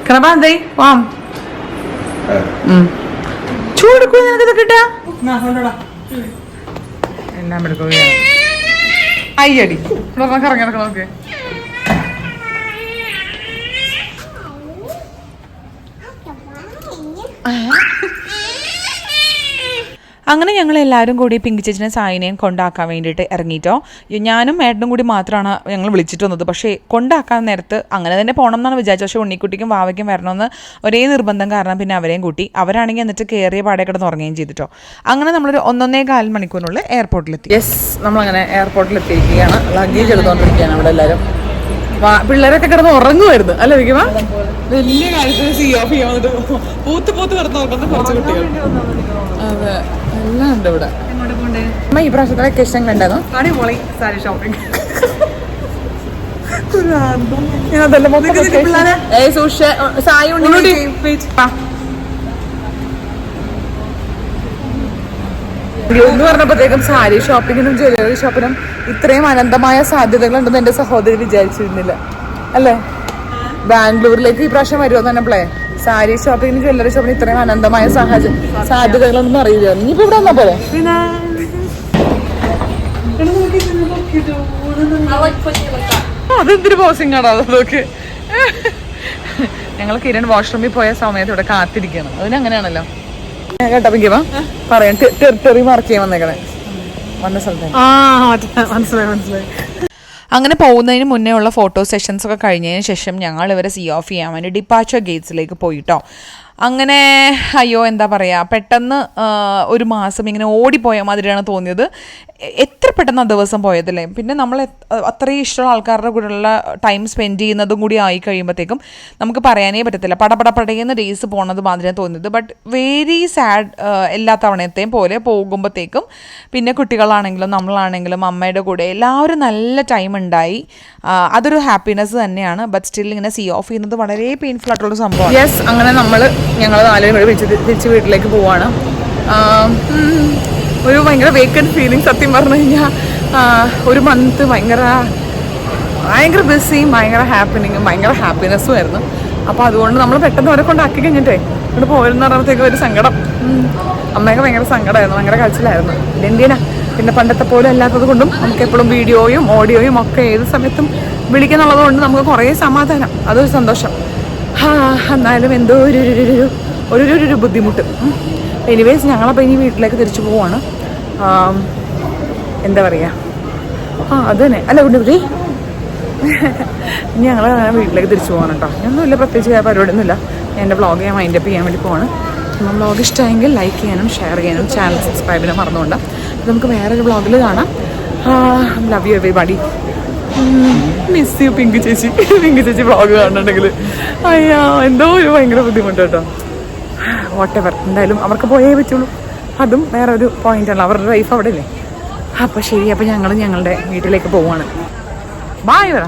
Speaker 2: കണബാന്തേ വാം ചൂടുക്കൂ നിനക്ക് കിട്ടാ എല്ലാം എടുക്കുകയാണ് അയ്യടി കറങ്ങി നടക്കണം നോക്ക്
Speaker 4: അങ്ങനെ ഞങ്ങൾ എല്ലാവരും കൂടി പിങ്കി ചേച്ചിനെ സായിനെയും കൊണ്ടാക്കാൻ വേണ്ടിയിട്ട് ഇറങ്ങിയിട്ടോ. ഞാനും ഏട്ടനും കൂടി മാത്രമാണ് ഞങ്ങൾ വിളിച്ചിട്ട് വന്നത്. പക്ഷേ കൊണ്ടാക്കാൻ നേരത്ത് അങ്ങനെ തന്നെ പോകണം എന്നാണ് വിചാരിച്ചത്. പക്ഷേ ഉണ്ണിക്കുട്ടിക്കും വാവയ്ക്കും വരണമെന്ന് ഒരേ നിർബന്ധം കാരണം പിന്നെ അവരെയും കൂട്ടി. അവരാണെങ്കിൽ എന്നിട്ട് കയറിയ പാടെ കിടന്ന് ഉറങ്ങുകയും ചെയ്തിട്ടോ. അങ്ങനെ നമ്മളൊരു 1.25 മണിക്കൂറിനുള്ളിൽ എയർപോർട്ടിലെത്തി.
Speaker 2: യെസ്, നമ്മളങ്ങനെ എയർപോർട്ടിലെത്തിയിരിക്കുകയാണ്. ലഗേജ് എടുത്തുകൊണ്ടിരിക്കുകയാണ് അവിടെ എല്ലാവരും. പിള്ളേരൊക്കെ കിടന്ന് ഉറങ്ങുമായിരുന്നു അല്ല വിളിക്കുമ്പോ വലിയ കാര്യത്തിൽ സീ ഓഫ് ചെയ്യാൻ വന്നിട്ട് പൂത്ത് കിടന്ന് ഉറങ്ങുന്ന കുറച്ച് കുട്ടികൾ. അതെ, എല്ലാം ഉണ്ട് ഇവിടെ. അമ്മ ഈ പ്രാവശ്യത്തെ വെക്കേഷൻ കണ്ടായിരുന്നു
Speaker 1: അടിപൊളി സാരി ഷോപ്പിംഗ്.
Speaker 2: എന്ന് പറഞ്ഞപ്പോഴത്തേക്കും സാരി ഷോപ്പിങ്ങിനും ജ്വല്ലറി ഷോപ്പിനും ഇത്രയും അനന്തമായ സാധ്യതകളുണ്ടെന്ന് എന്റെ സഹോദരി വിചാരിച്ചിരുന്നില്ല അല്ലേ. ബാംഗ്ലൂരിലേക്ക് ഈ പ്രാവശ്യം വരുമോ തന്നെ സാരി ഷോപ്പിങ്ങിനും ജ്വല്ലറി ഷോപ്പിനും ഇത്രയും അനന്തമായ സാധ്യതകളൊന്നും അറിയില്ല. ഇനിയിപ്പോ ഇവിടെ വന്നാ പോലെ അതെന്തൊരു പോസിംഗ് ആണോ അതൊക്കെ. ഞങ്ങൾ കിരൺ വാഷ്റൂമിൽ പോയ സമയത്ത് ഇവിടെ കാത്തിരിക്കണം. അതിനങ്ങനെയാണല്ലോ കേട്ടോ പിങ്കിമ പറയാൻ ടെറിട്ടറി മാർക്ക് ചെയ്യാൻ വന്നേക്കണേ വന്ന സ്ഥലത്ത്. മനസ്സിലായി.
Speaker 4: അങ്ങനെ പോകുന്നതിന് മുന്നേ ഉള്ള ഫോട്ടോ സെഷൻസ് ഒക്കെ കഴിഞ്ഞതിന് ശേഷം ഞങ്ങൾ ഇവരെ സീ ഓഫ് ചെയ്യാൻ വേണ്ടി ഡിപ്പാച്ചർ ഗേറ്റ്സിലേക്ക് പോയിട്ടോ. അങ്ങനെ അയ്യോ എന്താ പറയുക, പെട്ടെന്ന് ഒരു മാസം ഇങ്ങനെ ഓടിപ്പോയ മാതിരിയാണ് തോന്നിയത്. എത്ര പെട്ടെന്ന് ആ ദിവസം പോയതല്ലേ. പിന്നെ നമ്മൾ അത്രയും ഇഷ്ടമുള്ള ആൾക്കാരുടെ കൂടെയുള്ള ടൈം സ്പെൻഡ് ചെയ്യുന്നതും കൂടി ആയി കഴിയുമ്പോഴത്തേക്കും നമുക്ക് പറയാനേ പറ്റത്തില്ല. പടപടയെന്ന് ഡേയ്സ് പോണത് മാതിരിയാണ് തോന്നിയത്. But very sad. എല്ലാ തവണത്തെയും പോലെ പോകുമ്പോഴത്തേക്കും പിന്നെ കുട്ടികളാണെങ്കിലും നമ്മളാണെങ്കിലും അമ്മയുടെ കൂടെ എല്ലാവരും നല്ല ടൈം ഉണ്ടായി. അതൊരു ഹാപ്പിനെസ് തന്നെയാണ്. ബട്ട് സ്റ്റിൽ ഇങ്ങനെ സീ ഓഫ് ചെയ്യുന്നത് വളരെ പെയിൻഫുൾ ആയിട്ടുള്ള സംഭവമാണ്.
Speaker 2: യെസ്, അങ്ങനെ ഞങ്ങൾ 4 പേര് തിരിച്ച് വീട്ടിലേക്ക് പോവാണ്. ഒരു ഭയങ്കര വേക്കൻറ്റ് ഫീലിംഗ് സത്യം പറഞ്ഞു കഴിഞ്ഞാൽ. ഒരു മന്ത് ഭയങ്കര ബിസിയും ഭയങ്കര ഹാപ്പിനെസ്സും ആയിരുന്നു. അപ്പോൾ അതുകൊണ്ട് നമ്മൾ പെട്ടെന്ന് അവരെ കൊണ്ടാക്കി കഴിഞ്ഞിട്ടേ ഇവിടെ പോയെന്ന് പറയുമ്പോഴത്തേക്കും ഒരു സങ്കടം. അമ്മയൊക്കെ ഭയങ്കര സങ്കടമായിരുന്നു, ഭയങ്കര കരച്ചിലായിരുന്നു. എന്തിനാ പിന്നെ പണ്ടത്തെ പോലെ അല്ലാത്തത് കൊണ്ടും നമുക്ക് എപ്പോഴും വീഡിയോയും ഓഡിയോയും ഒക്കെ ഏത് സമയത്തും വിളിക്കുന്നുള്ളത് കൊണ്ട് നമുക്ക് കുറേ സമാധാനം, അതൊരു സന്തോഷം. എന്നാലും എന്തോ ഒരു ബുദ്ധിമുട്ട്. എനിവേസ് ഞങ്ങളപ്പോൾ ഇനി വീട്ടിലേക്ക് തിരിച്ചു പോവാണ്. എന്താ പറയുക, അത് തന്നെ അല്ല കുട്ടി. ഇനി ഞങ്ങൾ വീട്ടിലേക്ക് തിരിച്ചു പോകാൻ കേട്ടോ. ഒന്നുമില്ല, പ്രത്യേകിച്ച് പരിപാടിയൊന്നുമില്ല. ഞാൻ എൻ്റെ വ്ളോഗ് ഞാൻ മൈൻഡപ്പ് ചെയ്യാൻ വേണ്ടി പോവാണ്. വ്ളോഗ് ഇഷ്ടമെങ്കിൽ ലൈക്ക് ചെയ്യാനും ഷെയർ ചെയ്യാനും ചാനൽ സബ്സ്ക്രൈബ് ചെയ്യാനും മറന്നുകൊണ്ട് നമുക്ക് വേറൊരു വ്ളോഗിൽ കാണാം. Love you everybody. Miss you Pinky ചേച്ചി വ്ളോഗ് കാണുന്നുണ്ടെങ്കിൽ അയ്യോ എന്തോ ഒരു ഭയങ്കര ബുദ്ധിമുട്ട് കേട്ടോ. വാട്ട് എവർ, എന്തായാലും അവർക്ക് പോയേ പറ്റുള്ളൂ. അതും വേറൊരു പോയിന്റാണ്, അവരുടെ ലൈഫ് അവിടെ അല്ലേ. അപ്പോൾ ശരി, അപ്പോൾ ഞങ്ങൾ ഞങ്ങളുടെ വീട്ടിലേക്ക് പോവാണ്. ബായ് പറ.